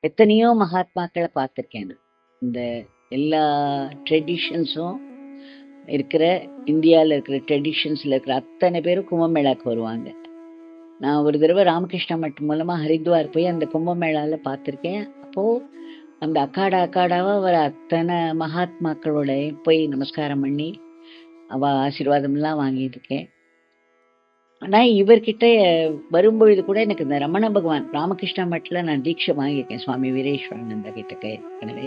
எத்தனையோ மகாத்மாக்களை பார்த்துருக்கேன் நான். இந்த எல்லா ட்ரெடிஷன்ஸும் இருக்கிற இந்தியாவில் இருக்கிற ட்ரெடிஷன்ஸில் இருக்கிற அத்தனை பேரும் கும்பமேளாவுக்கு வருவாங்க. நான் ஒரு தடவை ராமகிருஷ்ணா மட் மூலமாக ஹரித்வார் போய் அந்த கும்பமேளாவில் பார்த்துருக்கேன். அப்போது அந்த அக்காடாவாக வர அத்தனை மகாத்மாக்களோட போய் நமஸ்காரம் பண்ணி அவள் ஆசீர்வாதம்லாம் வாங்கியிருக்கேன். ஆனால் இவர்கிட்ட வரும்பொழுது கூட எனக்கு இந்த ரமண பகவான் ராமகிருஷ்ணா மட்டில் நான் தீட்சை வாங்கியிருக்கேன் சுவாமி வீரேஸ்வரானந்தா கிட்ட ஏற்கனவே.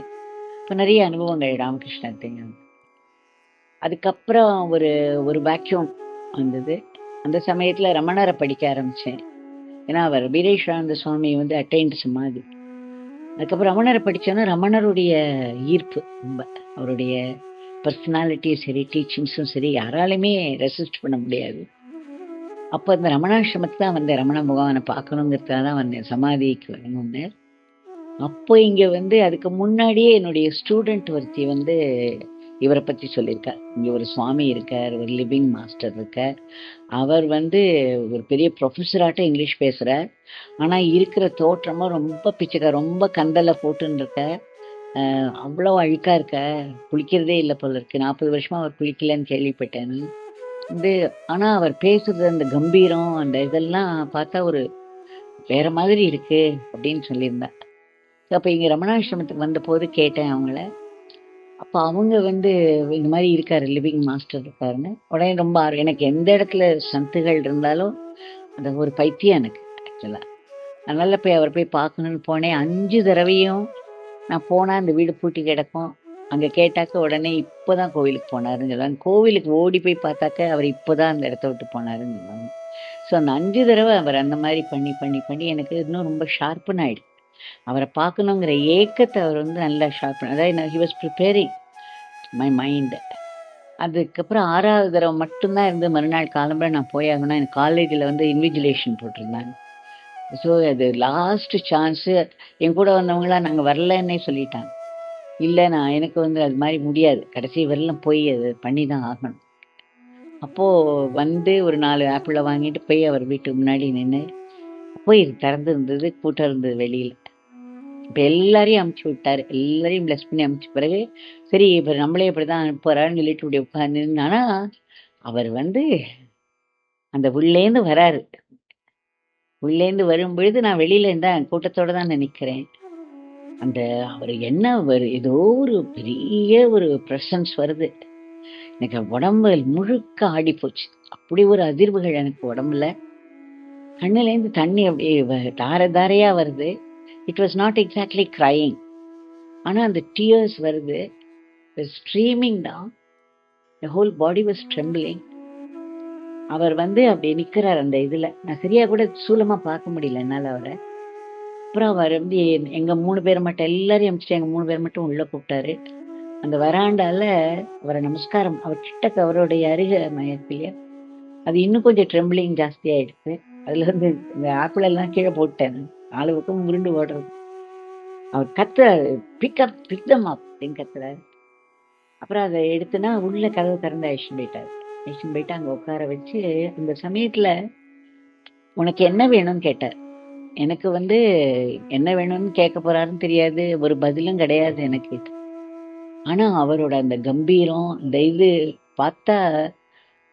இப்போ நிறைய அனுபவங்கள் ராமகிருஷ்ணத்தையும். அதுக்கப்புறம் ஒரு ஒரு வேக்யூம் வந்தது. அந்த சமயத்தில் ரமணரை படிக்க ஆரம்பித்தேன். ஏன்னா அவர் வீரேஸ்வரானந்த சுவாமி வந்து அட்டைன்ட் சமாதி. அதுக்கப்புறம் ரமணரை படித்தோன்னா ரமணருடைய ஈர்ப்பு ரொம்ப, அவருடைய பர்சனாலிட்டியும் சரி டீச்சிங்ஸும் சரி யாராலுமே ரெசிஸ்ட் பண்ண முடியாது. அப்போ இந்த ரமணாசிரமத்தை தான் வந்தேன், ரமண பகவானை பார்க்கணுங்கிறதுக்காக தான் வந்தேன், சமாதிக்கு வரணும்னு. அப்போ இங்கே வந்து அதுக்கு முன்னாடியே என்னுடைய ஸ்டூடெண்ட் ஒருத்தி வந்து இவரை பற்றி சொல்லியிருக்கார். இங்கே ஒரு சுவாமி இருக்கார், ஒரு லிவிங் மாஸ்டர் இருக்கார். அவர் வந்து ஒரு பெரிய ப்ரொஃபஸராட்ட இங்கிலீஷ் பேசுகிறார். ஆனால் இருக்கிற தோற்றமும் ரொம்ப பிச்சைக்கார், ரொம்ப கந்தலை போட்டுன்னு இருக்க, அவ்வளோ அழுக்காக இருக்க, குளிக்கிறதே இல்லை போல இருக்கு. 40 வருஷமாக அவர் குளிக்கலன்னு கேள்விப்பட்டேன் வந்து. ஆனால் அவர் பேசுறது அந்த கம்பீரம் அந்த இதெல்லாம் பார்த்தா ஒரு வேற மாதிரி இருக்கு அப்படின்னு சொல்லியிருந்தேன். அப்போ இங்கே ரமணாசிரமத்துக்கு வந்த போது கேட்டேன் அவங்கள. அப்போ அவங்க வந்து இந்த மாதிரி இருக்காரு, லிவிங் மாஸ்டர் இருக்காருன்னு. உடனே ரொம்ப எனக்கு எந்த இடத்துல சந்துகள் இருந்தாலும் அந்த ஒரு பைத்தியம் எனக்கு ஆக்சுவலாக. அதனால போய் அவர் போய் பார்க்கணுன்னு போனேன். 5 தடவையும் நான் போனால் அந்த வீடு பூட்டி கிடக்கும். அங்கே கேட்டாக்க உடனே இப்போ தான் கோவிலுக்கு போனாருன்னு சொல்லுவாங்க. கோவிலுக்கு ஓடி போய் பார்த்தாக்க அவர் இப்போ தான் அந்த இடத்த விட்டு போனாருன்னு சொல்லுவாங்க. ஸோ அந்த 5 தடவை அவர் அந்த மாதிரி பண்ணி பண்ணி பண்ணி எனக்கு இன்னும் ரொம்ப ஷார்ப்புன்னு ஆயிடுச்சு. அவரை பார்க்கணுங்கிற ஏக்கத்தை அவர் வந்து நல்லா ஷார்ப், அதாவது he was preparing my mind. அதுக்கப்புறம் 6வது தடவை மட்டும்தான் இருந்து மறுநாள் காலம்பரை நான் போயாகணும். எனக்கு காலேஜில் வந்து இன்விஜிலேஷன் போட்டிருந்தாங்க. ஸோ அது லாஸ்ட் சான்ஸு. என் கூட வந்தவங்களாம் நாங்கள் வரலன்னே சொல்லிட்டாங்க. இல்லை எனக்கு வந்து அது மாதிரி முடியாது, கடைசி வரலாம் போய் அது பண்ணி தான் ஆகணும். அப்போது வந்து ஒரு 4 ஆப்பிளை வாங்கிட்டு போய் அவர் வீட்டுக்கு முன்னாடி நின்று போய் திறந்து இருந்தது, கூட்டம் இருந்தது வெளியில். இப்போ எல்லாரையும் அமுச்சு விட்டார், எல்லாரையும் ப்ளஸ் பண்ணி அமுச்ச பிறகு சரி இப்போ நம்மளே இப்படி தான் அனுப்புகிறான்னு சொல்லிட்டு இப்படி உட்காந்து. ஆனால் அவர் வந்து அந்த உள்ளேந்து வராரு. உள்ளேந்து வரும்பொழுது நான் வெளியில் இருந்தால் கூட்டத்தோடு தான் நினைக்கிறேன். அந்த அவர் என்ன ஏதோ ஒரு பெரிய ஒரு ப்ரெசன்ஸ் வருது. எனக்கு உடம்பு முழுக்க ஆடி போச்சு. அப்படி ஒரு அதிர்வுகள் எனக்கு உடம்புல. கண்ணுலேருந்து தண்ணி அப்படியே தார தாரையாக வருது. It was not exactly crying, ஆனால் அந்த டியர்ஸ் வருது, streaming down, the whole body was trembling. அவர் வந்து அப்படி நிற்கிறார் அந்த இதில். நான் சரியாக கூட சூலமாக பார்க்க முடியல என்னால் அவரை. அப்புறம் அவர் வந்து எங்கள் 3 பேர் மட்டும், எல்லாரையும் அமிச்சிட்டு எங்கள் 3 பேர் மட்டும் உள்ளே கூப்பிட்டாரு. அந்த வராண்டால அவரை நமஸ்காரம், அவர் கிட்டக்கு அவருடைய அருகே மயக்கிலையா அது இன்னும் கொஞ்சம் ட்ரெம்பிளிங் ஜாஸ்தி ஆகிடுச்சு. அதில் வந்து இந்த ஆப்பிள் எல்லாம் கீழே போட்டேன், 4 பக்கம் உருண்டு ஓடுறது. அவர் கத்துறாரு, பிக்கப் பிக்தம் அப் அப்படின்னு கத்துறாரு. அப்புறம் அதை எடுத்துனா உள்ள கதவு திறந்து அழிச்சுன்னு போயிட்டு அங்கே உட்கார வச்சு அந்த சமயத்தில் உனக்கு என்ன வேணும்னு கேட்டார். எனக்கு வந்து என்ன வேணும்னு கேட்க போறாருன்னு தெரியாது, ஒரு பதிலும் கிடையாது எனக்கு. ஆனால் அவரோட அந்த கம்பீரம், அந்த இது பார்த்தா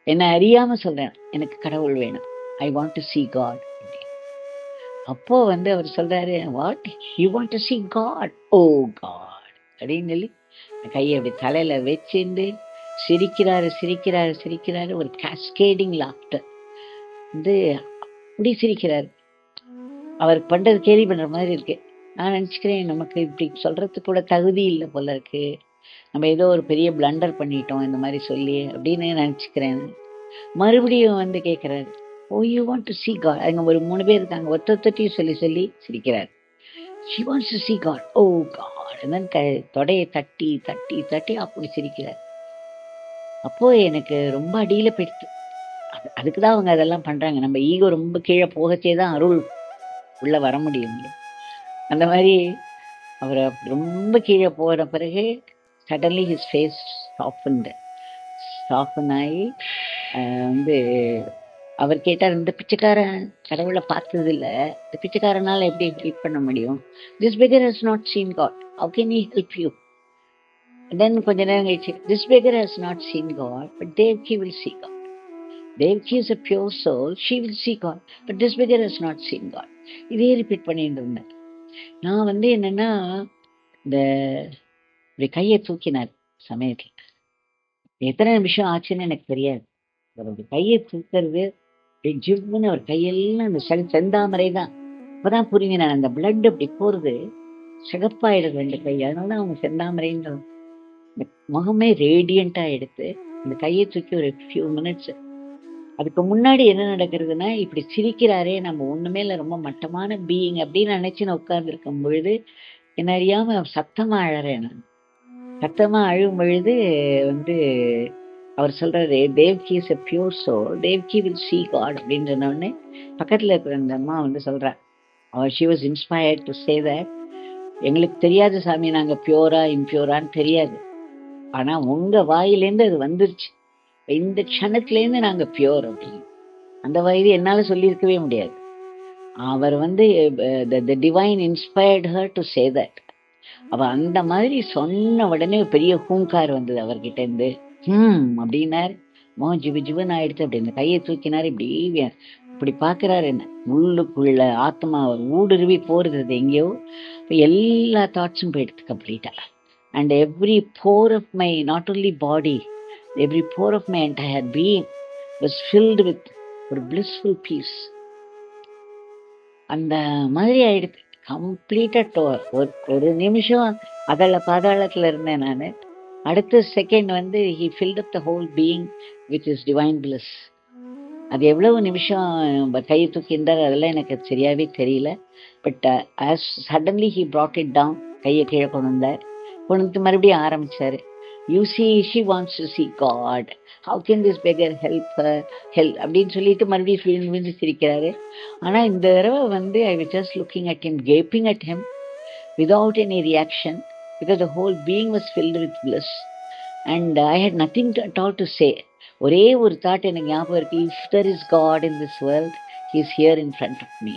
என்னை அறியாம சொல்றேன், எனக்கு கடவுள் வேணும், I want to see God. அப்போ வந்து அவர் சொல்றாரு, what you want to see God? Oh God அப்படின்னு சொல்லி கையை அப்படி தலையில வச்சுட்டு சிரிக்கிறாரு. ஒரு கேஸ்கேடிங் லாஃப்டர் வந்து அப்படி சிரிக்கிறாரு. அவர் பண்றது கேலி பண்ற மாதிரி இருக்கு. நான் நினச்சிக்கிறேன் நமக்கு இப்படி சொல்றதுக்கு கூட தகுதி இல்லை போல இருக்கு, நம்ம ஏதோ ஒரு பெரிய பிளண்டர் பண்ணிட்டோம் இந்த மாதிரி சொல்லி அப்படின்னு நினச்சிக்கிறேன். மறுபடியும் வந்து கேட்குறாரு, oh you want to see God? அங்கே ஒரு 3 பேர் இருக்காங்க, ஒருத்தையும் சொல்லி சிரிக்கிறார். she wants to see God, O God. தொடையை தட்டி அப்படி சிரிக்கிறார். அப்போ எனக்கு ரொம்ப அடியில் போயிடுது. அதுக்கு தான் அவங்க அதெல்லாம் பண்ணுறாங்க. நம்ம ஈகோ ரொம்ப கீழே போகச்சே தான் அருள் உள்ளே வர முடியும். அந்த மாதிரி அவர் ரொம்ப கீழே போகிற பிறகு சடன்லி ஹிஸ் ஃபேஸ் சாஃபன் ஆகி வந்து அவர் கேட்டார், இந்த பிச்சைக்காரன் கடவுளை பார்த்தது இல்ல, இந்த பிச்சைக்காரனால எப்படி ஹெல்ப் பண்ண முடியும்? This beggar has not seen God, how can he help you? Then கொஞ்ச நேரம் கழிச்சு, this beggar has not seen God, but Devaki will see God. Devaki is a pure soul, she will see God, but this beggar has not seen God. இதே repeat பண்ணிட்டு இருந்தேன். நான் வந்து என்னன்னா, இந்த இப்படி கையை தூக்கினார் சமயத்துல. எத்தனை நிமிஷம் ஆச்சுன்னு எனக்கு தெரியாது. அவருடைய கையை தூக்கிறது, ஜிவ்னு ஒரு கையெல்லாம் அந்த செந்தாமரை தான். அப்பதான் புரியுங்க, நான் அந்த பிளட் அப்படி போறது சிகப்பாயிடுது ரெண்டு கை. அதனால அவங்க செந்தாமரைன்ற முகமே ரேடியண்டா எடுத்து இந்த கையை தூக்கி ஒரு ஃபியூ மினிட்ஸ். அதுக்கு முன்னாடி என்ன நடக்கிறதுனா, இப்படி சிரிக்கிறாரே, நம்ம ஒண்ணுமே இல்லை, ரொம்ப மட்டமான பீயிங் அப்படின்னு நினைச்சு நான் உட்கார்ந்து இருக்கும் பொழுது என்ன அறியாம சத்தமா அழறேன். நான் சத்தமா அழும் பொழுது வந்து அவர் சொல்றாரு, Devki is a pure soul, Devki will see God அப்படின்னு சொன்ன உடனே பக்கத்துல இருக்கிற அந்த அம்மா வந்து சொல்றா, அவர் she was inspired to say that, எங்களுக்கு தெரியாது சாமி, நாங்க பியூரா இம்பியூரான்னு தெரியாது, ஆனா உங்க வாயிலேருந்து அது வந்துருச்சு, இந்த க்ஷணத்திலேருந்து நாங்க பியூர் அப்படின்னு. அந்த வயது என்னால சொல்லியிருக்கவே முடியாது. அவர் வந்து the divine inspired her to say that. அவ அந்த மாதிரி சொன்ன உடனே பெரிய ஹூங்கார் வந்தது அவர்கிட்ட இருந்து. அப்படின்னாரு. மோகம் ஜிபு ஜிபுன்னு ஆயிடுச்சு. அப்படி இந்த கையை தூக்கினாரு. இப்படி பாக்குறாரு என்ன, உள்ளுக்குள்ள ஆத்மா ஊடுருவி போறது எங்கேயோ. எல்லா தாட்ஸும் போயிடுது கம்ப்ளீட்டா. And every pore of my, not only body, every pore of my entire being was filled with ஒரு blissful பீஸ். அந்த மாதிரி ஆயிடுது கம்ப்ளீட்டா. ஒரு நிமிஷம் அதல பாதாளத்துல இருந்தேன் நான். அடுத்த செகண்ட் வந்து he filled up the whole being with his divine bliss. அது எவ்வளவு நிமிஷம் கையை தூக்கின்றார் அதெல்லாம் எனக்கு சரியாவே தெரியல. But as suddenly he brought it down, கையை கீழே கொண்டு வந்தார். கொண்டு வந்து மறுபடியும் ஆரம்பிச்சாரு. You see, she wants to see God. How can this beggar help her? Help அப்படின்னு சொல்லிட்டு மறுபடியும் விழுந்து சிரிக்கிறாரு. ஆனா இந்த தடவை வந்து I was just looking at him, gaping at him without any reaction, because the whole being was filled with bliss and I had nothing at all to say. ஒரே ஒரு தாட் எனக்கு ஞாபகம் இருக்கு, if there is God in this world, he is here in front of me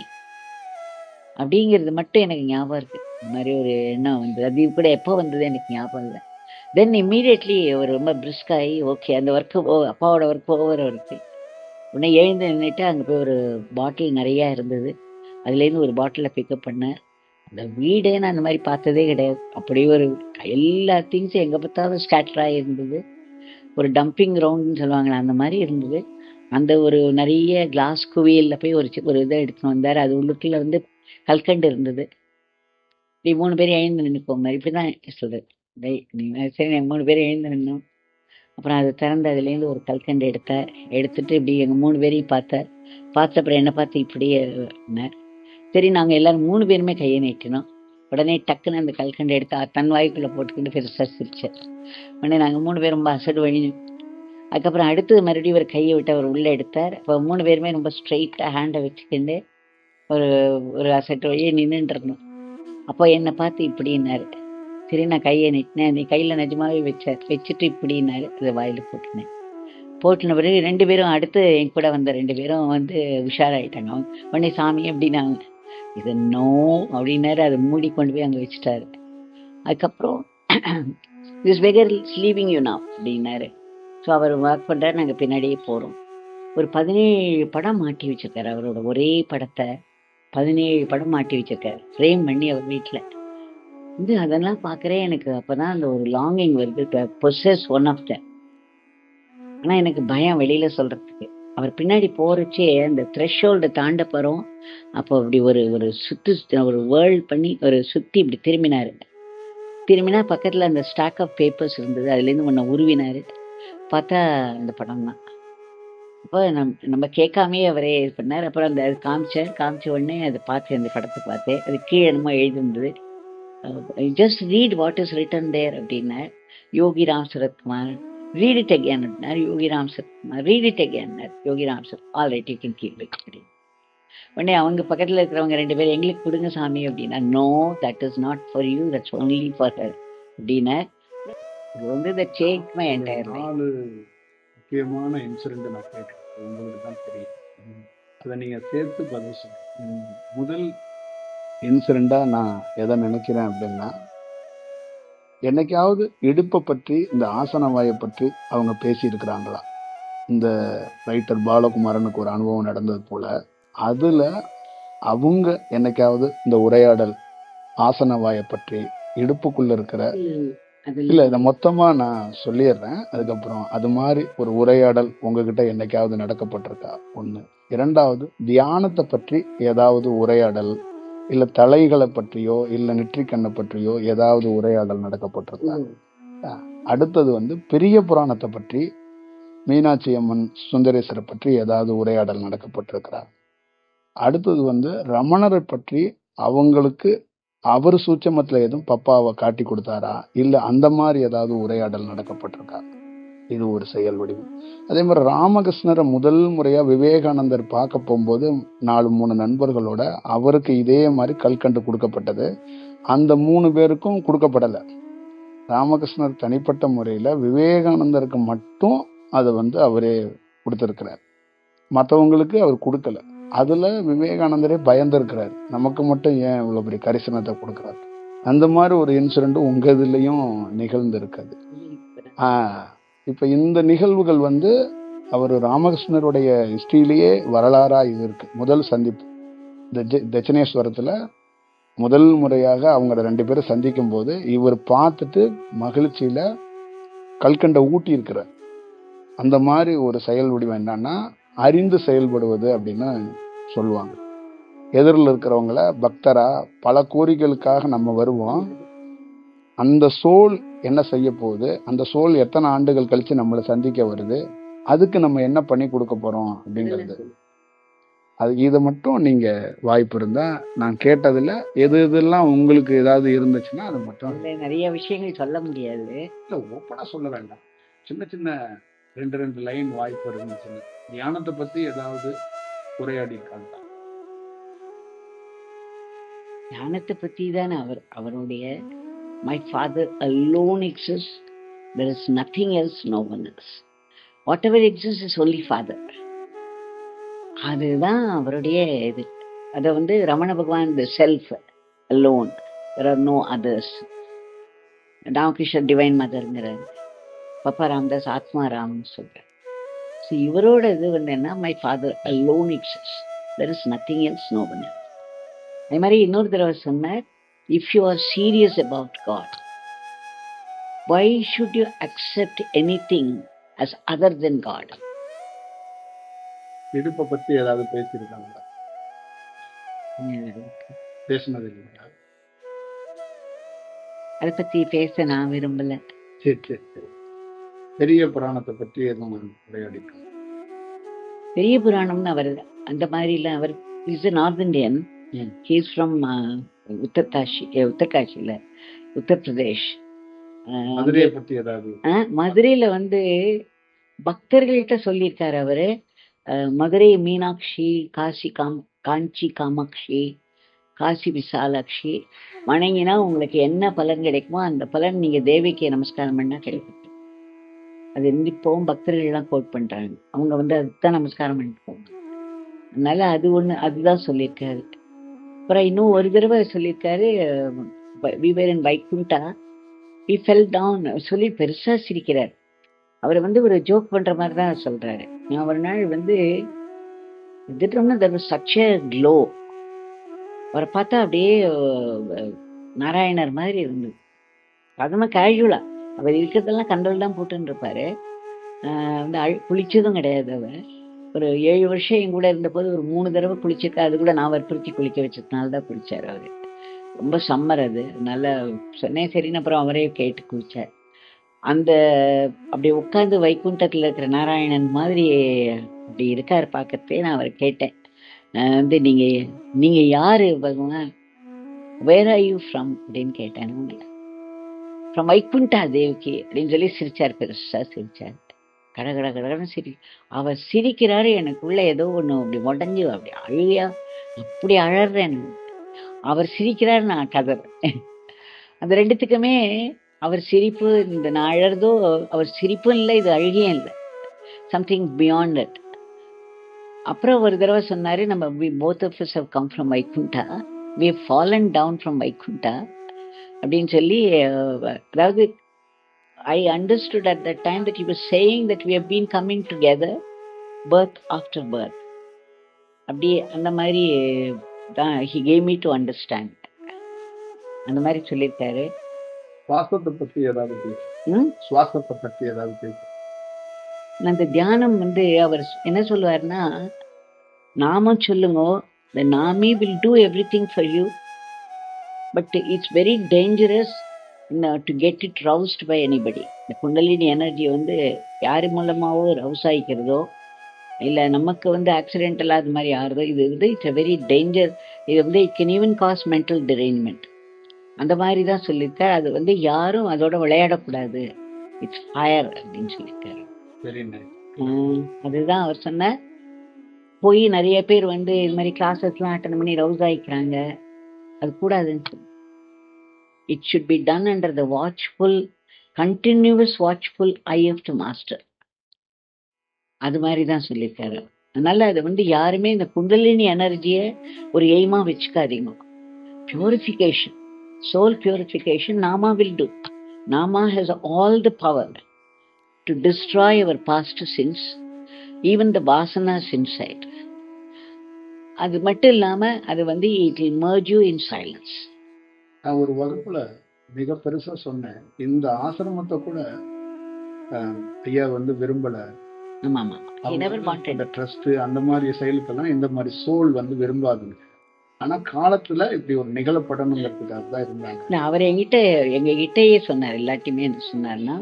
அப்படிங்கிறது மட்டும் எனக்கு ஞாபகம் இருக்கு. இந்த மாதிரி ஒரு எண்ணம் வந்து அது கூட எப்போ வந்தது எனக்கு ஞாபகம் இல்லை. தென் இம்மீடியட்லி அவர் ரொம்ப பிரிஸ்காகி, ஓகே அந்த ஒர்க்கு அப்பாவோட ஒர்க் ஓவர் இருக்கு. உடனே எழுந்து நின்றுட்டு அங்கே போய் ஒரு பாட்டில் நிறையா இருந்தது, அதுலேருந்து ஒரு பாட்டிலில் பிக்கப் பண்ணேன். அந்த வீடே நான் அந்த மாதிரி பார்த்ததே கிடையாது. அப்படியே ஒரு எல்லா திங்ஸும் எங்கே பார்த்தாலும் ஸ்கேட்டராக இருந்தது. ஒரு டம்பிங் கிரவுண்டுன்னு சொல்லுவாங்களே அந்த மாதிரி இருந்தது. அந்த ஒரு நிறைய கிளாஸ் குவியலில் போய் ஒரு இதை எடுத்துன்னு வந்தார். அது உள்ளுக்குள்ள வந்து கல்கண்டு இருந்தது. இப்படி 3 பேரும் எழுந்து நின்றுப்போம் மாதிரி, இப்படி தான் சொல்கிறது. சரி நாங்கள் 3 பேரும் எழுந்து நின்னோம். அப்புறம் அதை திறந்து அதுலேருந்து ஒரு கல்கண்டு எடுத்துட்டு இப்படி எங்கள் 3 பேரையும் பார்த்தார். பார்த்த அப்புறம் என்னை பார்த்து இப்படியே இருந்தார். சரி நாங்கள் எல்லாரும் 3 பேருமே கையை நீட்டினோம். உடனே டக்குன்னு அந்த கல்கண்டு எடுத்து தன் வாய்க்குள்ளே போட்டுக்கிட்டு பெருசாக சிரிச்சார். உடனே நாங்கள் 3 பேரும் ரொம்ப அசடு வழிஞ்சோம். அதுக்கப்புறம் அடுத்தது மறுபடியும் ஒரு கையை விட்டு அவர் உள்ளே எடுத்தார். அப்போ 3 பேருமே ரொம்ப ஸ்ட்ரெயிட்டாக ஹேண்டை வச்சுக்கிண்டு ஒரு அசட்டு வழியே நின்றுட்டு இருந்தோம். அப்போ என்னை பார்த்து இப்படின்னாரு. சரி நான் கையை நீட்டினேன். நீ கையில் நிஜமாவே வச்சுட்டு இப்படின்னாரு. அதை வாயில் போட்டுனேன். போட்டுன பிறகு 2 பேரும் அடுத்து என் கூட வந்த 2 பேரும் வந்து உஷாராயிட்டாங்க. உடனே சாமி அப்படின்னாங்க. இது நோ அப்படின்னாரு. அதை மூடி கொண்டு போய் அங்கே வச்சுட்டாரு. அதுக்கப்புறம் this beggar is leaving you now அப்படின்னாரு. ஸோ அவர் ஒர்க் பண்ணுறாரு, நாங்கள் பின்னாடியே போகிறோம். ஒரு 17 படம் மாட்டி வச்சிருக்காரு. அவரோட ஒரே படத்தை 17 படம் மாட்டி வச்சிருக்காரு, ஃப்ரேம் பண்ணி அவர் வீட்டில். அதெல்லாம் பார்க்குறேன். எனக்கு அப்போதான் அந்த ஒரு லாங்கிங் வருது, பொசஸ் ஒன் ஆஃப் த. ஆனால் எனக்கு பயம் வெளியில் சொல்கிறதுக்கு. அவர் பின்னாடி போகிறச்சே அந்த த்ரெஷ்ஹோல்டை தாண்ட போகிறோம். அப்போ அப்படி ஒரு ஒரு வேர்ல்ட் பண்ணி ஒரு சுற்றி இப்படி திரும்பினா பக்கத்தில் அந்த ஸ்டாக் ஆஃப் பேப்பர்ஸ் இருந்தது. அதுலேருந்து ஒன்று உருவினார். பார்த்தா அந்த படம் தான். அப்போ நம்ம கேட்காமையே அவரே இது பண்ணார். அப்புறம் அந்த அது காமிச்ச உடனே அதை பார்த்தேன், அந்த படத்தை பார்த்தேன். அது கீழே என்னமோ எழுதிருந்தது, just read what is written there அப்படின்னார். Yogiram Sarathkumar. Read it again அப்படின்னார். யோகிராம் சரத்குமார். ரீட் இட் அகேன்னார். Yogiram Sarath. All right, you can keep it அப்படின்னு. உடனே அவங்க பக்கத்தில் இருக்கிறவங்க 2 பேரும் எங்களுக்கு கொடுங்க சாமி அப்படின்னா. No, that is not for you, that's only for her அப்படின்னார். இது வந்து that change my entire life. முக்கியமான இன்சிடென்ட் நான் கேட்குறேன், உங்களுக்கு தான் தெரியும். அதை நீங்கள் சேர்த்து பதில் சொல்லுங்கள். முதல் இன்சிடெண்ட்டாக நான் எதை நினைக்கிறேன் அப்படின்னா, என்னைக்காவது இடுப்பை பற்றி இந்த ஆசனவாயை பற்றி அவங்க பேசியிருக்கிறாங்களா? இந்த ரைட்டர் பாலகுமாரனுக்கு ஒரு அனுபவம் நடந்தது போல, அதில் அவங்க என்னைக்காவது இந்த உரையாடல் ஆசனவாயை பற்றி இடுப்புக்குள்ள இருக்கிற இல்லை இதை மொத்தமாக நான் சொல்லிடுறேன், அதுக்கப்புறம் அது மாதிரி ஒரு உரையாடல் உங்ககிட்ட என்னைக்காவது நடக்கப்பட்டிருக்கா? ஒன்று. இரண்டாவது, தியானத்தை பற்றி ஏதாவது உரையாடல், இல்லை தலைகளை பற்றியோ இல்லை நெற்றிக்கண்ணை பற்றியோ ஏதாவது உரையாடல் நடக்கப்பட்டிருக்கா? அடுத்தது பெரிய புராணத்தை பற்றி, மீனாட்சி அம்மன் சுந்தரேஸ்வரை பற்றி ஏதாவது உரையாடல் நடக்கப்பட்டிருக்கிறார். அடுத்தது ரமணரை பற்றி அவங்களுக்கு அவர் சூட்சமத்தில் எதுவும் பப்பாவை காட்டி கொடுத்தாரா, இல்லை அந்த மாதிரி ஏதாவது உரையாடல் நடக்கப்பட்டிருக்கா? இது ஒரு செயல் வடிவம். அதே மாதிரி ராமகிருஷ்ணரை முதல் முறையாக விவேகானந்தர் பார்க்க போகும்போது 4-3 நண்பர்களோட அவருக்கு இதே மாதிரி கல்கண்டு கொடுக்கப்பட்டது. அந்த 3 பேருக்கும் கொடுக்கப்படலை. ராமகிருஷ்ணர் தனிப்பட்ட முறையில் விவேகானந்தருக்கு மட்டும் அதை அவரே கொடுத்துருக்கிறார், மற்றவங்களுக்கு அவர் கொடுக்கல. அதில் விவேகானந்தரே பயந்துருக்கிறார், நமக்கு மட்டும் ஏன் இவ்வளோ பெரிய கரிசனத்தை கொடுக்குறாரு. அந்த மாதிரி ஒரு இன்சிடென்ட் உங்கள் இதுலேயும் நிகழ்ந்திருக்காது. இப்போ இந்த நிகழ்வுகள் அவர் ராமகிருஷ்ணருடைய ஹிஸ்ட்ரியிலேயே வரலாறாக இது இருக்கு. முதல் சந்திப்பு தட்சிணேஸ்வரத்தில் முதல் முறையாக அவங்க 2 பேரும் சந்திக்கும் போது இவர் பார்த்துட்டு மகிழ்ச்சியில் கல்கண்டை ஊட்டி இருக்கிறார். அந்த மாதிரி ஒரு செயல் வடிவம் என்னன்னா அறிந்து செயல்படுவது அப்படின்னு சொல்லுவாங்க. எதிரில் இருக்கிறவங்கள பக்தரா பல கோரிக்கைகளுக்காக நம்ம வருவோம். அந்த சோல் என்ன செய்ய போகுது, அந்த சோல் எத்தனை ஆண்டுகள் கழிச்சு நம்மளை சந்திக்க வருது, அதுக்கு நம்ம என்ன பண்ணி கொடுக்க போறோம் அப்படிங்கிறது. அது இதை மட்டும் நீங்க வாய்ப்பு இருந்தா நான் கேட்டதுல எது எதெல்லாம் உங்களுக்கு ஏதாவது இருந்துச்சுன்னா அது மட்டும். நிறைய விஷயங்கள் சொல்ல முடியாது, இல்லை ஓப்பனா சொல்ல வேண்டாம், சின்ன சின்ன 2 லைன் வாய்ப்பு இருந்துச்சுன்னு. தியானத்தை பத்தி ஏதாவது உரையாடி இருக்காங்க? தியானத்தை பத்தி தான் அவருடைய my father alone exists, there is nothing else, no one else, whatever exists is only father. அதுதான் அவருடைய இது. அதை ரமண பகவான் the self alone, there are no others. ராமகிருஷ்ணர் டிவைன் மதர்ங்கிறார், பப்பா ராமதாஸ் ஆத்மாராம்னு சொல்றார். ஸோ இவரோட இது என்ன, my father alone exists, there is nothing else, no one else. அதே மாதிரி இன்னொரு தடவை சொன்னார், if you are serious about God, why should you accept anything as other than God? இடுப்பை பத்தி ஏதாவது பேசியிருக்காங்களா? பேசினது இல்லையா? அதை பத்தி பேச நான் விரும்பல. சரி சரி சரி. பெரிய புராணத்தை பற்றி எதுவும் உரையாடிக்கலாம்? பெரிய புராணம்னு அவர் அந்த மாதிரிலாம், அவர் is north Indian, he is from உத்தரகாஷியில் உத்தரப்பிரதேஷ். மதுரையை பற்றி ஏதாவது? மதுரையில் பக்தர்கள்கிட்ட சொல்லியிருக்காரு அவரு, மதுரை மீனாட்சி, காஞ்சி காமாட்சி, காசி விசாலாட்சி வணங்கினா உங்களுக்கு என்ன பலன் கிடைக்குமோ அந்த பலன் நீங்க தேவிக்கு நமஸ்காரம் பண்ணா கிடைக்கும். அது இப்பவும் பக்தர்கள்லாம் கோட் பண்றாங்க, அவங்க அதுதான் நமஸ்காரம் பண்ணிட்டு. அதனால அது ஒண்ணு, அதுதான் சொல்லியிருக்காரு. அப்புறம் இன்னும் ஒரு தடவை சொல்லியிருக்காரு, we were in Vaikuntha, he fell down சொல்லி பெருசா சிரிக்கிறார். அவர் ஒரு ஜோக் பண்ற மாதிரி தான் சொல்றாரு. நான் ஒரு நாள் there was such a glow, அவரை பார்த்தா அப்படியே நாராயணர் மாதிரி இருந்தது. அதுமா கேஷுவலா அவர் இருக்கிறதெல்லாம் கண்டல் தான் போட்டுன்னு இருப்பாரு. குளிச்சதும் கிடையாது. அவர் ஒரு 7 வருஷம் என் கூட இருந்தபோது ஒரு 3 தடவை குளிச்சிருக்கா. அது கூட நான் வற்புறுத்தி குளிக்க வச்சதுனால தான் குளிச்சார் அவரு. ரொம்ப சம்மர் அது, அதனால சொன்னேன் சரின்னு. அப்புறம் அவரே கேட்டு குளிச்சார். அந்த அப்படி உட்காந்து வைகுண்டத்தில் இருக்கிற நாராயணன் மாதிரி அப்படி இருக்காரு பார்க்கறதே. நான் அவரை கேட்டேன், நீங்க யாரு பகவான், வேர் ஆர் யூ ஃப்ரம் அப்படின்னு கேட்டேன். ஃப்ரம் வைகுண்டா தேவிக்கு அப்படின்னு சொல்லி சிரிச்சார், பெருசா சிரிச்சார், கடகட கடகடன்னு அவர் சிரிக்கிறாரு. எனக்குள்ள ஏதோ ஒன்று அப்படி உடஞ்சி அப்படி அழுகையா அப்படி அழறேன். அவர் சிரிக்கிறாரு, நான் கதறேன். அந்த ரெண்டுத்துக்குமே அவர் சிரிப்பு, இந்த நான் அழறதோ அவர் சிரிப்பும் இல்லை, இது அழுகையும் இல்லை, சம்திங் பியாண்ட் இட். அப்புறம் ஒரு தடவை சொன்னாரு, நம்ம we both of us have come from Vaikuntha, we have fallen down from Vaikuntha அப்படின்னு சொல்லி, அதாவது I understood at that time that he was saying that we have been coming together birth after birth. அப்படி அந்த மாதிரி தான் he gave me to understand. அந்த மாதிரி சொல்லியிருக்காரு. சுவாசத்தை பத்தி ஏதாவது பேசு. ம்? சுவாசத்தை பத்தி ஏதாவது பேசு. அந்த தியானம் அவர் என்ன சொல்லுவாருன்னா, நாம சொல்லுங்க, the nami will do everything for you, but it's very dangerous to get it roused by anybody. இந்த குண்டலினி எனர்ஜி யார் மூலமாவோ ரவுஸ் ஆகிக்கிறதோ, இல்லை நமக்கு ஆக்சிடென்டலாக அது மாதிரி ஆறுதோ, இது இட்ஸ் a வெரி டேஞ்சர். இது it can even cause mental derangement. அந்த மாதிரி தான் சொல்லியிருக்கார். அது யாரும் அதோட விளையாடக்கூடாது, இட்ஸ் ஃபயர் அப்படின்னு சொல்லியிருக்காரு. அதுதான் அவர் சொன்ன. போய் நிறைய பேர் இது மாதிரி கிளாஸஸ்லாம் அட்டன் பண்ணி ரவுஸ் ஆகிக்கிறாங்க, அது கூடாதுன்னு சொல்லி. It should be done under the watchful, continuous watchful eye of the master. அது மாதிரி தான் சொல்லியிருக்காரு. அதனால அது யாருமே இந்த குண்டலினி எனர்ஜியை ஒரு எய்மா வச்சுக்காதீங்க. Purification, soul purification, Nama will do. Nama has all the power to destroy our past sins, even the vasanas inside. அது மட்டும் இல்லாம அது it will merge you in silence. நான் ஒரு வகுப்புல மிக பெருசா சொன்னேன், இந்த ஆசிரமத்தை கூட ஐயா விரும்பல. ஆமா, he never wanted the trust அந்த மாதிரி செயலுக்கெல்லாம் இந்த மாதிரி சோல் விரும்பாதுங்க. ஆனா காலத்துல இப்படி ஒரு நிகழப்படணுங்கிறதுக்காக தான் இருந்தாங்க. அவர் எங்ககிட்டயே சொன்னார். எல்லாத்தையுமே என்ன சொன்னார்னா,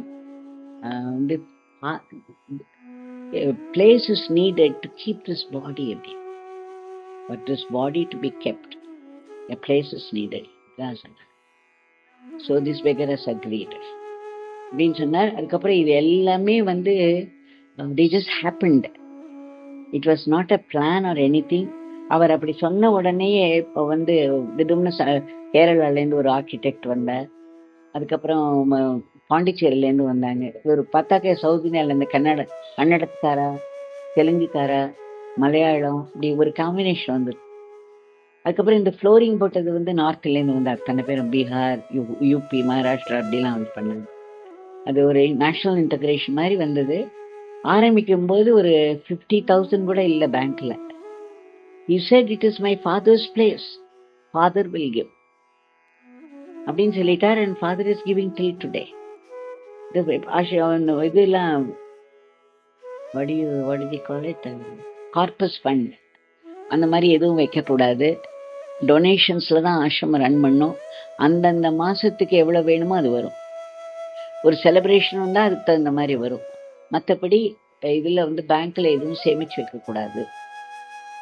place is needed to keep this body again. For this body to be kept, a place is needed. So this beggar has agreed அப்படின்னு சொன்னார். அதுக்கப்புறம் இது எல்லாமே they just happened. It was not a plan or anything. அவர் அப்படி சொன்ன உடனேயே இப்போ திடும்னு கேரளாலேருந்து ஒரு ஆர்கிடெக்ட் வந்தார். அதுக்கப்புறம் பாண்டிச்சேரியிலேருந்து வந்தாங்க. ஒரு பார்த்தாக்க சவுத் இந்தியாவிலேருந்து கன்னடத்துக்காரா, தெலுங்குக்காரா, மலையாளம், இப்படி ஒரு காம்பினேஷன் வந்துருக்கு. அதுக்கப்புறம் இந்த ஃப்ளோரிங் போட்டது நார்த்லேருந்து வந்து அத்தனை பேரும் பீகார், யூபி, மகாராஷ்டிரா அப்படிலாம் பண்ணாங்க. அது ஒரு நேஷ்னல் இன்டகிரேஷன் மாதிரி வந்தது. ஆரம்பிக்கும் போது ஒரு 50,000 கூட இல்லை பேங்க்ல. He said, it is my father's place. Father will give. அப்படின்னு சொல்லிட்டார். and father is giving till today. இதெல்லாம் what do you call it? Corpus fund. அந்த மாதிரி எதுவும் வைக்கக்கூடாது. டொனேஷன்ஸில் தான் ஆசிரமம் ரன் பண்ணும். அந்தந்த மாதத்துக்கு எவ்வளோ வேணுமோ அது வரும். ஒரு செலிப்ரேஷன் வந்தால் அதுக்கு தகுந்த மாதிரி வரும். மற்றபடி இதில் பேங்க்கில் எதுவும் சேமித்து வைக்கக்கூடாது.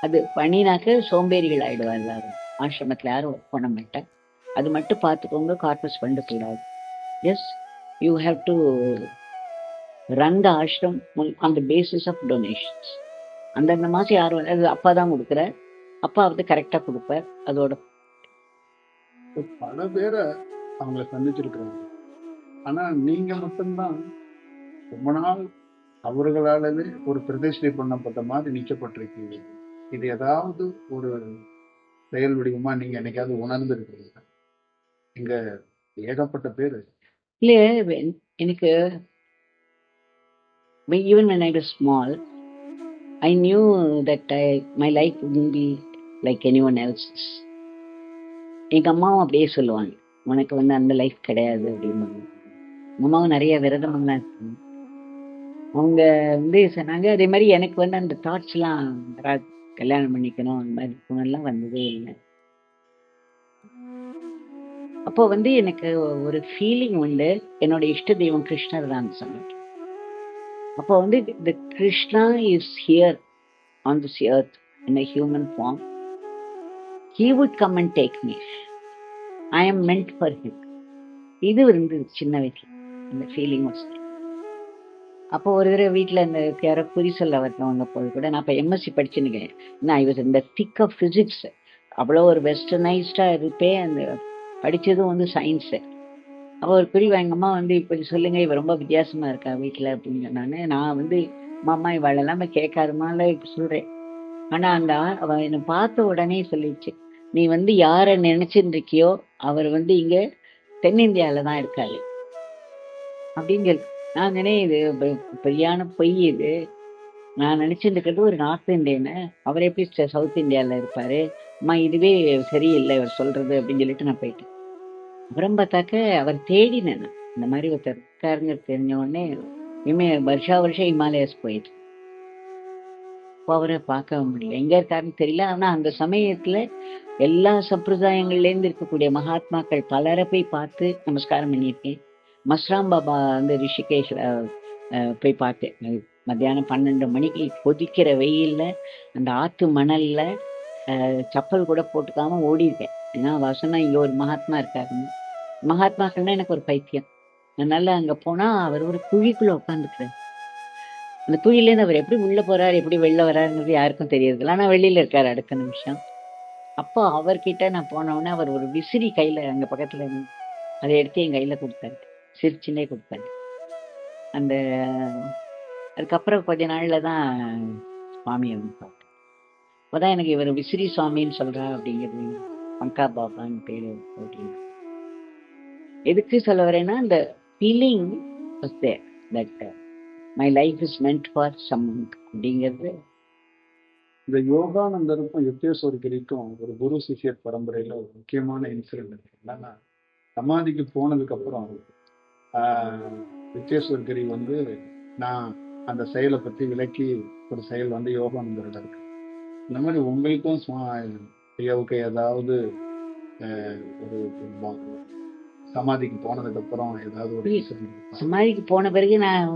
அது பண்ணினாக்க சோம்பேறிகள் ஆகிடுவா எல்லாரும். ஆசிரமத்தில் யாரும் ஒர்க் பண்ண மாட்டேன். அது மட்டும் பார்த்துக்கோங்க, கார்பஸ் ஃபண்டு கூடாது. Yes, you have to run the ashram on the basis of donations. அந்தந்த மாதம் யாரும் அது அப்பா தான் கொடுக்குறார். அப்பா கரெக்டாக கொடுப்பார். அதோட பல பேரை அவங்கள சந்திச்சிருக்கிறாங்க. ஆனால் நீங்கள் மட்டும்தான் ரொம்ப நாள் அவர்களாலவே ஒரு பிரதிஷ்டை பண்ணப்பட்ட மாதிரி நீக்கப்பட்டிருக்கீங்க. இது ஏதாவது ஒரு செயல் வடிவமா நீங்க என்னைக்காவது உணர்ந்து இருக்கீங்க? இங்க ஏகப்பட்ட பேர் இல்லையே. எனக்கு even when I was small, I knew that my life wouldn't be like anyone else's. எங்க அம்மாவும் அப்படியே சொல்லுவாங்க, உனக்கு அந்த லைஃப் கிடையாது அப்படிம்பாங்க. அம்மாவும் நிறைய விரதமெல்லாம் இருக்கு. அவங்க சொன்னாங்க. அதே மாதிரி எனக்கு அந்த தாட்ஸ்லாம் வராது, கல்யாணம் பண்ணிக்கணும் அந்த மாதிரி குணம்லாம் வந்ததே இல்லை. அப்போ எனக்கு ஒரு ஃபீலிங் உண்டு, என்னோட இஷ்ட தெய்வம் கிருஷ்ணர் தான் சொன்னேன். அப்போ the Krishna is here on this earth in a human form. He would come and take me. I am meant for him. இது இருந்தது சின்ன வயசுல, அந்த ஃபீலிங் வாஸ். அப்போ ஒரு தடவை வீட்டில் இந்த யாரோ குறி சொல்ல வரவங்க போது கூட, நான் இப்போ எம்எஸ்சி படிச்சுன்னுக்கேன். நான் இவர் இந்த திக் ஆஃப் ஃபிசிக்ஸ் அவ்வளோ ஒரு வெஸ்டர்னைஸ்டாக இருப்பேன். அந்த படித்ததும் சயின்ஸு. அப்போ ஒரு குறி எங்கள் அம்மா இப்படி சொல்லுங்கள், இவ ரொம்ப வித்தியாசமாக இருக்கா வீட்டில் அப்படின்னு சொன்னானே. நான் மாமா இவாளெல்லாம் கேட்காதுமால இப்போ சொல்கிறேன். ஆனா அவ என்னை பார்த்த உடனே சொல்லிடுச்சு, நீ வந்து யாரை நினைச்சுட்டு இருக்கியோ அவர் வந்து இங்க தென்னிந்தியால தான் இருக்காரு அப்படின்னு சொல்லி. நான் சொன்னேன், இது பெரியான பொய் இது. நான் நினைச்சிட்டு இருக்கிறது ஒரு நார்த் இந்தியனு, அவர் எப்படி சவுத் இந்தியால இருப்பாரு, அம்மா இதுவே சரியில்லை இவர் சொல்றது அப்படின்னு சொல்லிட்டு நான் போயிட்டேன். அப்புறம் பார்த்தாக்க அவர் தேடினேன் நான். இந்த மாதிரி ஒருத்தர் இருக்காருங்க தெரிஞ்ச உடனே வருஷம் ஹிமாலயாஸ் போயிட்டு இப்போ அவரை பார்க்க முடியல, எங்க இருக்காருன்னு தெரியல. ஆனா அந்த சமயத்துல எல்லா சம்பிரதாயங்கள்லேருந்து இருக்கக்கூடிய மகாத்மாக்கள் பலரை போய் பார்த்து நமஸ்காரம் பண்ணியிருக்கேன். மஸ்ராம் பாபா வந்து ரிஷிகேஷ்ல போய் பார்த்தேன். மத்தியானம் 12 மணிக்கு கொதிக்கிற வெயில்ல அந்த ஆத்து மணல்ல சப்பல் கூட போட்டுக்காம ஓடிருக்கேன். ஏன்னா வசனா இங்க ஒரு மகாத்மா இருக்காருன்னு. மகாத்மாக்கள்னா எனக்கு ஒரு பைத்தியம். அதனால அங்க போனா அவர் ஒரு குழிக்குள்ள உட்காந்துக்கிறார். அந்த குழியிலேருந்து அவர் எப்படி உள்ள போறாரு எப்படி வெளில வர்றாருங்கிறது யாருக்கும் தெரியறதில்ல. ஆனா வெளியில இருக்காரு அடுத்த நிமிஷம். அப்போ அவர்கிட்ட நான் போனவுடனே அவர் ஒரு விசிறி கையில அங்க பக்கத்துல அதை எடுத்து என் கையில கொடுத்தாரு, சிரிச்சுனே கொடுத்தாரு. அந்த அதுக்கப்புறம் கொஞ்ச நாள்ல தான் சுவாமியை வந்து பார்த்தேன். அப்போதான் எனக்கு இவர் விசிறி சுவாமின்னு சொல்றா அப்படிங்கிறது, பங்கா பாபான்னு பேரு அப்படின்னு. எதுக்கு சொல்ல வரேன்னா, இந்த feeling was there that my life is meant for summon அப்படிங்கிறது. இந்த யோகானந்தருக்கும் யுக்தேஸ்வரகிரிக்கும் ஒரு குரு சிஷியர் பரம்பரையில ஒரு முக்கியமான இன்சிடென்ட் இருக்கு. என்னன்னா, சமாதிக்கு போனதுக்கு அப்புறம் யுக்தேஸ்வரகிரி வந்து நான் அந்த செயலை பத்தி விளக்கி ஒரு செயல் வந்து யோகானந்தரோட இருக்கு. இந்த மாதிரி உங்களுக்கும் ஐயாவுக்கு ஏதாவது ஒரு சமாதிக்கு போனதுக்கு அப்புறம் ஏதாவது ஒரு சமாதிக்கு போன பிறகு நான்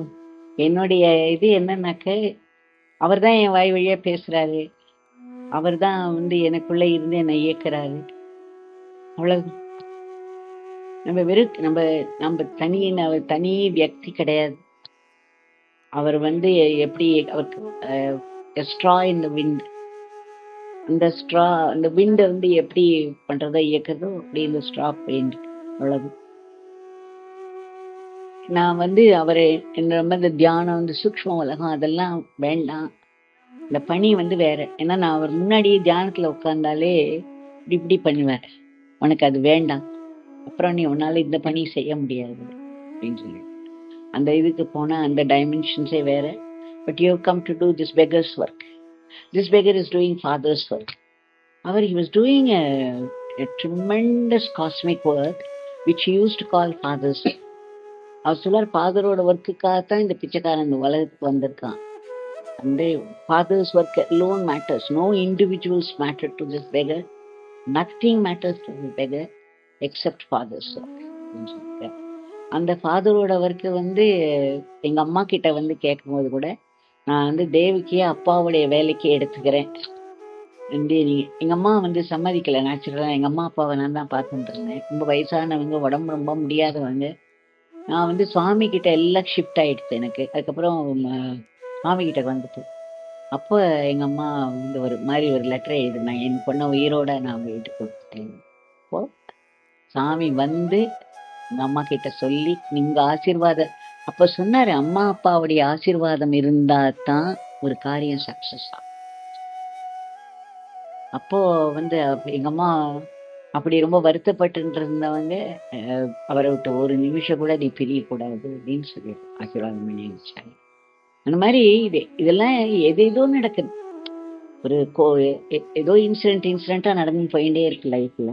என்னுடைய இது என்னன்னாக்க, அவர் தான் என் வாய் வழியா பேசுறாரு, அவர் தான் வந்து எனக்குள்ள இருந்து என்னை இயக்குறாரு, அவ்வளவு. நம்ம வெறும் நம்ம தனி வியக்தி கிடையாது. அவர் வந்து எப்படி அவருக்கு ஸ்ட்ரா இந்த விண்ட், அந்த விண்டை வந்து எப்படி பண்றதோ இயக்குறதோ அப்படி இந்த ஸ்ட்ரா பெயிண்ட், அவ்வளவு. நான் வந்து அவரை இந்த தியானம், இந்த சூக்ஷ்ம உலகம் அதெல்லாம் வேண்டாம், இந்த பணி வந்து வேற. ஏன்னா நான் அவர் முன்னாடியே தியானத்துல உட்கார்ந்தாலே இப்படி பண்ணுவார், உனக்கு அது வேண்டாம், அப்புறம் நீ உன்னால இந்த பணி செய்ய முடியாது அப்படின்னு சொல்லி அந்த இதுக்கு போனா அந்த டைமென்ஷன்ஸே வேற. But you come to do this beggar's work. This beggar is doing father's work. அவர் he was doing a tremendous cosmic work which he used to call father's work. அவர் சொல்லார், ஃபாதரோட ஒர்க்குக்காகத்தான் இந்த பிச்சைக்காரன் இந்த உலகத்துக்கு வந்திருக்கான். அந்த father's work alone matters. No individuals matter to this beggar. Nothing matters to this beggar except father's work. அந்த ஃபாதரோட ஒர்க்கு வந்து எங்க அம்மா கிட்ட வந்து கேட்கும்போது கூட, நான் வந்து தேவிக்கே அப்பாவுடைய வேலைக்கு எடுத்துக்கிறேன். எங்க அம்மா வந்து சம்மதிக்கல. நேச்சுரலா எங்க அம்மா அப்பாவை நான் தான் பார்த்துட்டு இருந்தேன். ரொம்ப வயசானவங்க, உடம்பு ரொம்ப முடியாதவங்க. நான் வந்து சுவாமி கிட்ட எல்லாம் ஷிஃப்ட் ஆயிடுச்சு எனக்கு. அதுக்கப்புறம் சுவாமி கிட்ட வந்துட்டு அப்போ எங்க அம்மா வந்து ஒரு மாதிரி ஒரு லெட்டரை எழுதினாங்க, என் பொண்ணை உயிரோட நான் வீட்டுக்கு கொடுத்துட்டேன். அப்போ சாமி வந்து எங்க அம்மா கிட்ட சொல்லி, நீங்க ஆசீர்வாதம் அப்ப சொன்னாரு, அம்மா அப்பாவுடைய ஆசீர்வாதம் இருந்தா தான் ஒரு காரியம் சக்சஸ் ஆகும். அப்போ வந்து எங்க அம்மா அப்படி ரொம்ப வருத்தப்பட்டு இருந்தவங்க, அவரை விட்டு ஒரு நிமிஷம் கூட நீ பிரியக்கூடாது அப்படின்னு சொல்லி ஆசீர்வாதம் பண்ணி வச்சாங்க. அந்த மாதிரி இதெல்லாம் ஏதோ நடக்குது. ஒரு ஏதோ இன்சிடென்டா நடந்து போயிட்டே இருக்கு லைஃப்ல.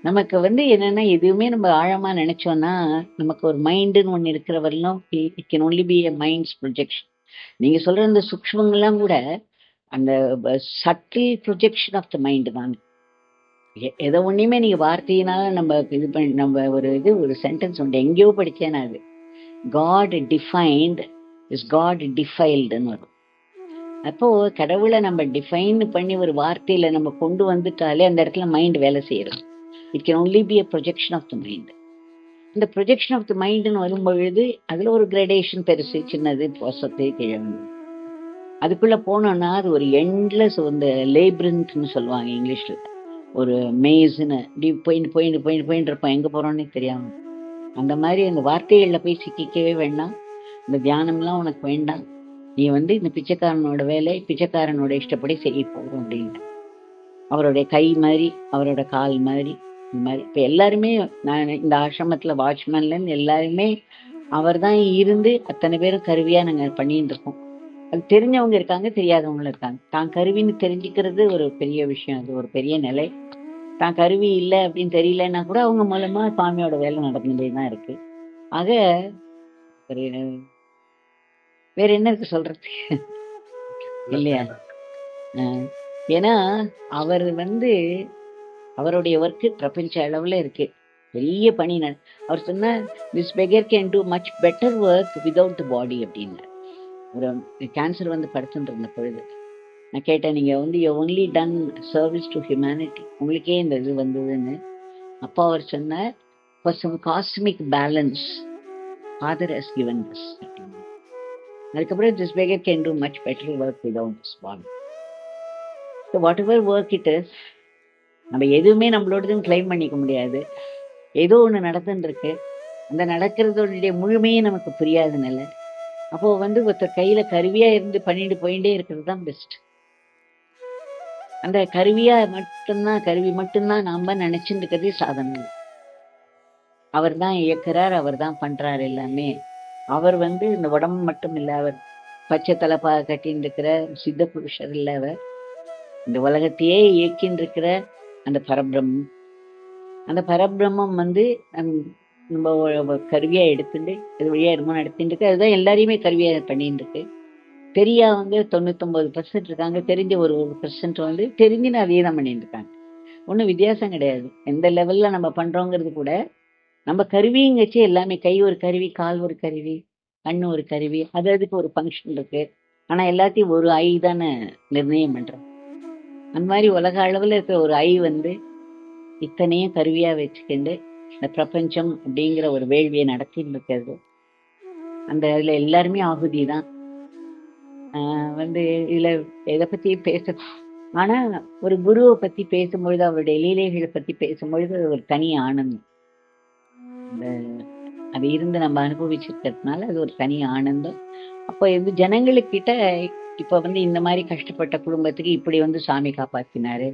நமக்கு வந்து என்னன்னா, எதுவுமே நம்ம ஆழமா நினைச்சோம்னா, நமக்கு ஒரு மைண்டுன்னு ஒண்ணு இருக்கிற வரலும் it can only be a mind's projection. நீங்க சொல்ற இந்த சூக்ஷ்மங்கள்லாம் கூட அந்த subtle projection of the mind தான். எதை ஒண்ணுமே நீங்க வார்த்தையினால நம்ம இது பண்ணி நம்ம ஒரு சென்டென்ஸ் உண்டு, எங்கேயோ படிச்சேன் அது, காட் டிஃபைன்ட் இஸ் காட் டிஃபைல்டுன்னு வரும். அப்போ கடவுளை நம்ம டிஃபைன் பண்ணி ஒரு வார்த்தையில நம்ம கொண்டு வந்துட்டாலே அந்த இடத்துல மைண்ட் வேலை செய்யறது. It can only be a projection of the mind. இந்த ப்ரொஜெக்ஷன் ஆஃப் த மைண்டுன்னு வரும்பொழுது அதுல ஒரு கிரடேஷன், பெருசு சின்னது பொசத்து கிழங்கு. அதுக்குள்ள போனோம்னா அது ஒரு எண்ட்லெஸ், இந்த லேபிரின்த்னு சொல்லுவாங்க இங்கிலீஷ்ல, ஒரு மேஸ்ன்னு போயிட்டு இருப்போம், எங்க போறோம்னே தெரியாம. அந்த மாதிரி அந்த வார்த்தைகள்ல போய் சிக்கிக்கவே வேண்டாம். இந்த தியானம்லாம் உனக்கு வேண்டாம். நீ வந்து இந்த பிச்சைக்காரனோட வேலை பிச்சைக்காரனோட இஷ்டப்படி செய்ய போகும் அப்படின்னு. அவருடைய கை மாதிரி, அவரோட கால் மாதிரி, இந்த மாதிரி இப்போ எல்லாருமே நான் இந்த ஆசிரமத்தில் வாட்ச்மேன்லேருந்து எல்லாருமே அவர் தான் இருந்து அத்தனை பேரும் கருவியாக நாங்கள் பண்ணிட்டு இருக்கோம். அது தெரிஞ்சவங்க இருக்காங்க, தெரியாதவங்களும் இருக்காங்க. தான் கருவின்னு தெரிஞ்சுக்கிறது ஒரு பெரிய விஷயம், அது ஒரு பெரிய நிலை. தான் கருவி இல்லை அப்படின்னு தெரியலன்னா கூட அவங்க மூலமா சுவாமியோட வேலை நடந்துட்டே தான் இருக்கு. ஆக ஒரு வேற என்ன இருக்கு சொல்றது இல்லையா? ஏன்னா அவர் வந்து அவருடைய ஒர்க்கு பிரபஞ்ச அளவுல இருக்கு, பெரிய பணி. அவர் சொன்னார், this beggar can do much better work without the body அப்படின்னு. ஒரு கேன்சர் வந்து படுத்துட்டு இருந்த பொழுது நான் கேட்டேன், நீங்க வந்து you only done service to humanity, உங்களுக்கே இந்த இது வந்ததுன்னு. அப்போ அவர் சொன்னார், for some cosmic balance father has given this அப்படின்னு. அதுக்கப்புறம் this beggar can do much better work without this body. So whatever work it is, நம்ம எதுவுமே நம்மளோடதுன்னு கிளைம் பண்ணிக்க முடியாது. ஏதோ ஒன்று நடந்துன்னு இருக்கு, அந்த நடக்கிறதோடைய முழுமையே நமக்கு புரியாதுனால அப்போ வந்து ஒருத்தர் கையில கருவியா இருந்து பண்ணிட்டு போயிட்டே இருக்கிறது தான் பெஸ்ட். அந்த கருவியா மட்டும்தான், கருவி மட்டும்தான் நாம நினைச்சுட்டு இருக்கிறதே சாதனை. அவர் தான் இயக்குறார், அவர் தான் பண்றாரு எல்லாமே. அவர் வந்து இந்த உடம்பு மட்டும் இல்லை, அவர் பச்சை தலைப்பா கட்டின்னு இருக்கிற சித்த புருஷர் இல்லை, அவர் இந்த உலகத்தையே இயக்கின்னு இருக்கிற அந்த பரபிரம்மம். அந்த பரபிரம்மம் வந்து நம்ம கருவியா எடுத்துட்டு அது வழியா என்னமோ நடத்திட்டு இருக்கு. அதுதான் எல்லாரையுமே கருவியா பண்ணிட்டு இருக்கு. தெரியா வந்து 99% இருக்காங்க, தெரிஞ்ச ஒரு 1% வந்து தெரிஞ்சுன்னு அதையே தான் பண்ணிட்டு இருக்காங்க. ஒன்றும் வித்தியாசம் கிடையாது. எந்த லெவல்ல நம்ம பண்றோங்கிறது கூட நம்ம கருவிங்கச்சு எல்லாமே. கை ஒரு கருவி, கால் ஒரு கருவி, கண்ணு ஒரு கருவி, அது அதுக்கு ஒரு ஃபங்க்ஷன் இருக்கு. ஆனா எல்லாத்தையும் ஒரு ஐ தானே நிர்ணயம் பண்றோம். அந்த மாதிரி உலக அளவில் இருக்கிற ஒரு ஐ வந்து இத்தனையும் கருவியா வச்சுக்கிண்டு இந்த பிரபஞ்சம் அப்படிங்கிற ஒரு வேள்வியை நடத்திட்டு இருக்கிறது. அந்த இதுல எல்லாருமே ஆகுதி தான். வந்து இதுல எதை பத்தி பேச, ஆனா ஒரு குருவை பத்தி பேசும்பொழுது, அவருடைய லீலைகளை பத்தி பேசும்பொழுது ஒரு தனி ஆனந்தம். அந்த அது இருந்து நம்ம அனுபவிச்சிருக்கிறதுனால அது ஒரு தனி ஆனந்தம். அப்போ இது ஜனங்களுக்கிட்ட இப்ப வந்து இந்த மாதிரி கஷ்டப்பட்ட குடும்பத்துக்கு இப்படி வந்து சாமி காப்பாத்தினாரு,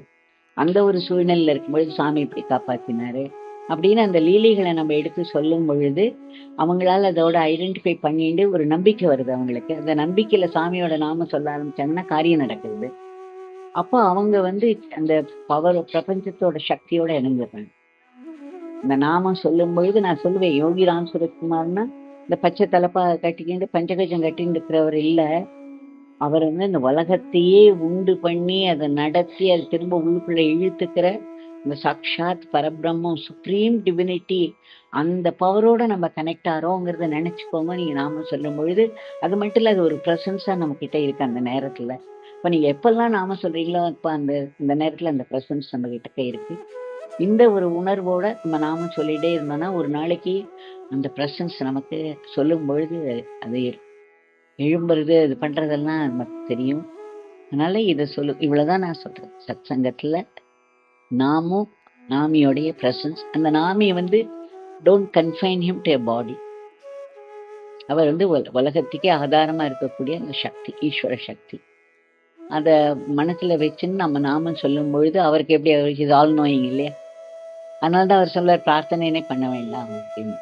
அந்த ஒரு சூழ்நிலையில இருக்கும்பொழுது சாமி இப்படி காப்பாத்தினாரு அப்படின்னு அந்த லீலைகளை நம்ம எடுத்து சொல்லும் பொழுது அவங்களால அதோட ஐடென்டிஃபை பண்ணிட்டு ஒரு நம்பிக்கை வருது அவங்களுக்கு. அந்த நம்பிக்கையில சாமியோட நாம சொல்ல ஆரம்பிச்சாங்கன்னா காரியம் நடக்குது. அப்போ அவங்க வந்து அந்த பவர் பிரபஞ்சத்தோட சக்தியோட இணைஞ்சிடுறாங்க. இந்த நாமம் சொல்லும் பொழுது நான் சொல்லுவேன், யோகி ராம் சுரத்குமார்னா இந்த பச்சை தலைப்பா கட்டிக்கிட்டு பஞ்சகஜம் கட்டின்னு இருக்கிறவர் இல்லை. அவர் வந்து இந்த உலகத்தையே உண்டு பண்ணி அதை நடத்தி அது திரும்ப உள்ளுக்குள்ள இழுத்துக்கிற இந்த சாக்ஷாத் பரபிரம்மம், சுப்ரீம் டிவினிட்டி. அந்த பவரோட நம்ம கனெக்ட் ஆகிறோங்கிறத நினைச்சுக்கோங்க. நீங்க நாம சொல்லும் பொழுது அது மட்டும் இல்லை, அது ஒரு ப்ரெசன்ஸா நம்ம கிட்ட இருக்கு அந்த நேரத்துல. இப்போ நீங்க எப்பெல்லாம் நாம சொல்றீங்களோ அப்போ அந்த நேரத்துல அந்த ப்ரெசன்ஸ் நம்ம கிட்ட இருக்கு. இந்த ஒரு உணர்வோட நம்ம நாம சொல்லிட்டே இருந்தோம்னா ஒரு நாளைக்கு அந்த ப்ரெசன்ஸ் நமக்கு சொல்லும் பொழுது அது எழும்புறது, அது பண்றதெல்லாம் நமக்கு தெரியும். அதனால இதை இவ்வளவுதான் நான் சொல்றேன். சத் சங்கத்துல நாமும் நாமியோடைய பிரசன்ஸ், அந்த நாமியை வந்து don't confine him to a body. அவர் வந்து உலகத்துக்கே ஆதாரமா இருக்கக்கூடிய அந்த சக்தி, ஈஸ்வர சக்தி. அதை மனசுல வச்சுன்னு நம்ம நாமம் சொல்லும் பொழுது அவருக்கு எப்படி, அவருக்கு இது ஆல் நோயிங் இல்லையா? அதனால்தான் அவர் சொல்ல பிரார்த்தனைனே பண்ண வேண்டாம் அப்படின்னு.